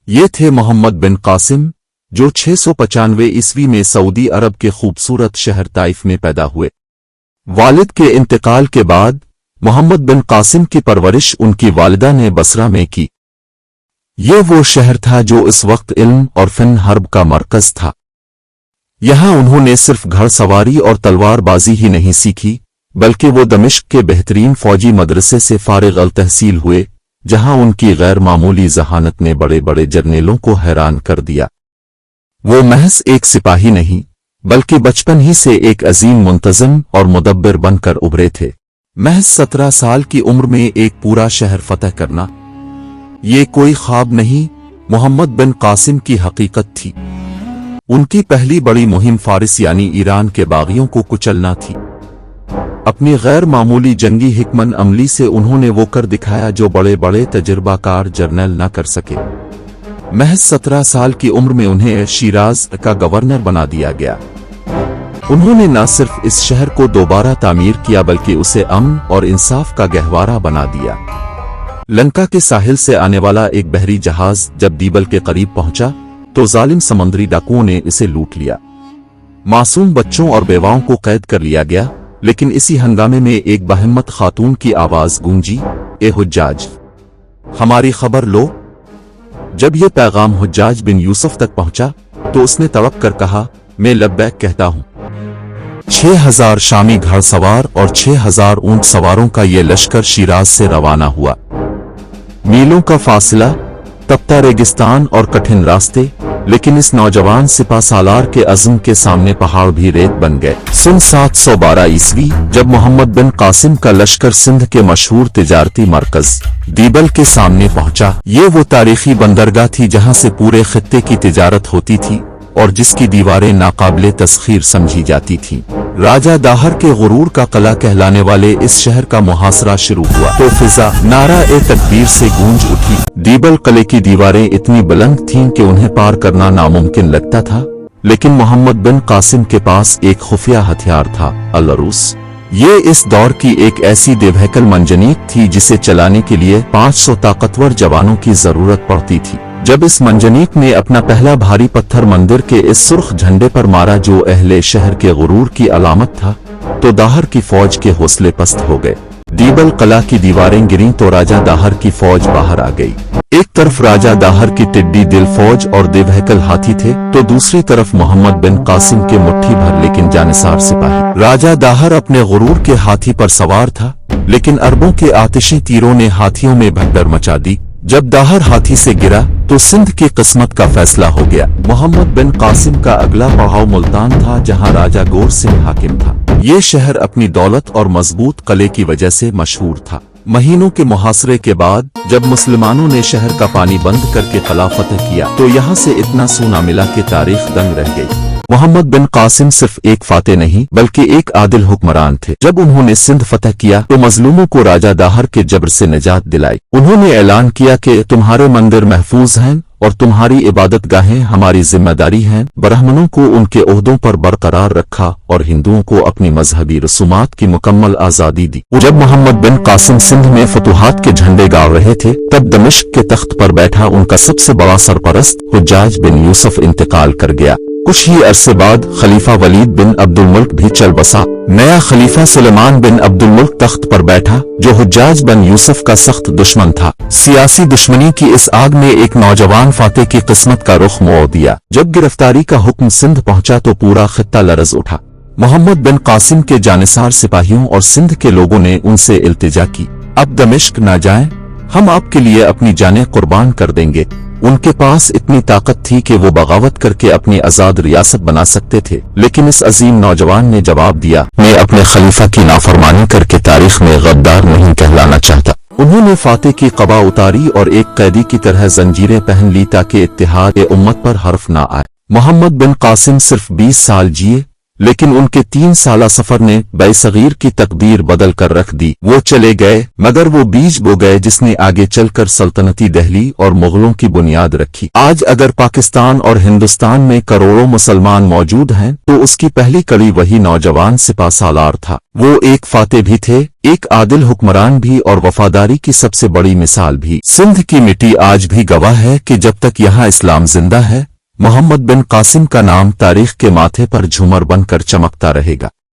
ये थे मोहम्मद बिन कासिम, जो 695 ईस्वी में सऊदी अरब के खूबसूरत शहर ताइफ में पैदा हुए। वालिद के इंतकाल के बाद मोहम्मद बिन कासिम की परवरिश उनकी वालिदा ने बसरा में की। ये वो शहर था जो इस वक्त इल्म और फन हर्ब का मरकज था। यहां उन्होंने सिर्फ घड़सवारी और तलवारबाजी ही नहीं सीखी, बल्कि वो दमिश्क के बेहतरीन फौजी मदरसे से फारिग अल तहसील हुए, जहां उनकी गैर मामूली जहानत ने बड़े बड़े जर्नेलों को हैरान कर दिया। वो महज एक सिपाही नहीं, बल्कि बचपन ही से एक अजीम मुंतज़िम और मुदब्बिर बनकर उभरे थे। महज 17 साल की उम्र में एक पूरा शहर फतह करना, ये कोई ख्वाब नहीं, मोहम्मद बिन कासिम की हकीकत थी। उनकी पहली बड़ी मुहिम फारिस यानी ईरान के बागियों को कुचलना थी। अपनी गैर मामूली जंगी हिकमत अमली से उन्होंने वो कर दिखाया जो बड़े बड़े तजुर्बाकार जर्नल न कर सके। महज 17 साल की उम्र में उन्हें शिराज का गवर्नर बना दिया गया। उन्होंने न सिर्फ इस शहर को दोबारा तामीर किया, बल्कि उसे अमन और इंसाफ का गहवारा बना दिया। लंका के साहिल से आने वाला एक बहरी जहाज जब दीबल के करीब पहुंचा तो जालिम समुद्री डाकुओं ने इसे लूट लिया। मासूम बच्चों और बेवाओं को कैद कर लिया गया, लेकिन इसी हंगामे में एक बहिम्मत खातून की आवाज गूंजी, ए हुज्जाज, हमारी खबर लो। जब यह पैगाम हुज्जाज बिन यूसुफ तक पहुंचा तो उसने तड़प कर कहा, मैं लब्बैक कहता हूं। 6000 शामी घड़सवार और 6000 ऊंट सवारों का यह लश्कर शिराज से रवाना हुआ। मीलों का फासला, तपता रेगिस्तान और कठिन रास्ते, लेकिन इस नौजवान सिपा सालार के अज़्म के सामने पहाड़ भी रेत बन गए। सन 712 ईस्वी जब मोहम्मद बिन कासिम का लश्कर सिंध के मशहूर तिजारती मरकज दीबल के सामने पहुंचा। ये वो तारीखी बंदरगाह थी जहां से पूरे खित्ते की तिजारत होती थी और जिसकी दीवारें नाकाबिले तस्खीर समझी जाती थीं। राजा दाहर के गुरूर का किला कहलाने वाले इस शहर का मुहासरा शुरू हुआ तो फिजा नारा ए तकबीर से गूंज उठी। दीबल किले की दीवारें इतनी बुलंद थीं कि उन्हें पार करना नामुमकिन लगता था, लेकिन मोहम्मद बिन कासिम के पास एक खुफिया हथियार था, अल-अरूस। ये इस दौर की एक ऐसी देवहकल मंजनीक थी जिसे चलाने के लिए 500 ताकतवर जवानों की जरूरत पड़ती थी। जब इस मंजनीक ने अपना पहला भारी पत्थर मंदिर के इस सुर्ख झंडे पर मारा जो अहले शहर के गुरूर की अलामत था, तो दाहर की फौज के हौसले पस्त हो गए। दीबल किला की दीवारें गिरीं तो राजा दाहर की फौज बाहर आ गई। एक तरफ राजा दाहर की टिड्डी दिल फौज और देवहकल हाथी थे, तो दूसरी तरफ मोहम्मद बिन कासिम के मुट्ठी भर लेकिन जानिसार सिपाही। राजा दाहर अपने गुरूर के हाथी पर सवार था, लेकिन अरबों के आतिशी तीरों ने हाथियों में भगदड़ मचा दी। जब दाहर हाथी से गिरा तो सिंध की किस्मत का फैसला हो गया। मोहम्मद बिन कासिम का अगला पड़ाव मुल्तान था, जहां राजा गोर सिंह हाकिम था। ये शहर अपनी दौलत और मजबूत किले की वजह से मशहूर था। महीनों के मुहासरे के बाद जब मुसलमानों ने शहर का पानी बंद करके किला फतह किया तो यहाँ से इतना सोना मिला कि तारीख दंग रह गई। मोहम्मद बिन कासिम सिर्फ एक फातेह नहीं बल्कि एक आदिल हुक्मरान थे। जब उन्होंने सिंध फतह किया तो मजलूमों को राजा दाहर के जबर से निजात दिलाई। उन्होंने ऐलान किया कि तुम्हारे मंदिर महफूज हैं और तुम्हारी इबादत गाहें हमारी जिम्मेदारी हैं। ब्राह्मणों को उनके ओहदों पर बरकरार रखा और हिंदुओं को अपनी मजहबी रसूमात की मुकम्मल आजादी दी। जब मोहम्मद बिन कासिम सिंध में फतूहात के झंडे गाड़ रहे थे, तब दमिश्क के तख्त पर बैठा उनका सबसे बड़ा सरपरस्त हुज्जाज बिन यूसुफ इंतकाल कर गया। कुछ ही अरसे बाद खलीफा वलीद बिन अब्दुल मुल्क भी चल बसा। नया खलीफा सुलेमान बिन अब्दुल मुल्क तख्त पर बैठा, जो हुज्जाज बिन यूसुफ का सख्त दुश्मन था। सियासी दुश्मनी की इस आग ने एक नौजवान फातेह की किस्मत का रुख मोड़ दिया। जब गिरफ्तारी का हुक्म सिंध पहुंचा तो पूरा खित्ता लरज उठा। मोहम्मद बिन कासिम के जानिसार सिपाहियों और सिंध के लोगों ने उनसे इल्तिजा की, अब दमिश्क न जाएं, हम आपके लिए अपनी जानें कुर्बान कर देंगे। उनके पास इतनी ताकत थी कि वो बगावत करके अपनी आजाद रियासत बना सकते थे, लेकिन इस अजीम नौजवान ने जवाब दिया, मैं अपने खलीफा की नाफरमानी करके तारीख में गद्दार नहीं कहलाना चाहता। उन्होंने फातेह की क़बा उतारी और एक कैदी की तरह जंजीरें पहन ली ताकि इत्तेहाद उम्मत पर हर्फ ना आए। मोहम्मद बिन कासिम सिर्फ 20 साल जिए, लेकिन उनके 3 साला सफर ने बैसगीर की तकदीर बदल कर रख दी। वो चले गए मगर वो बीज बो गए जिसने आगे चलकर सल्तनती दिल्ली और मुगलों की बुनियाद रखी। आज अगर पाकिस्तान और हिंदुस्तान में करोड़ों मुसलमान मौजूद हैं तो उसकी पहली कड़ी वही नौजवान सिपा सालार था। वो एक फातेह भी थे, एक आदिल हुक्मरान भी और वफादारी की सबसे बड़ी मिसाल भी। सिंध की मिट्टी आज भी गवाह है कि जब तक यहाँ इस्लाम जिंदा है मोहम्मद बिन कासिम का नाम तारीख के माथे पर झूमर बनकर चमकता रहेगा।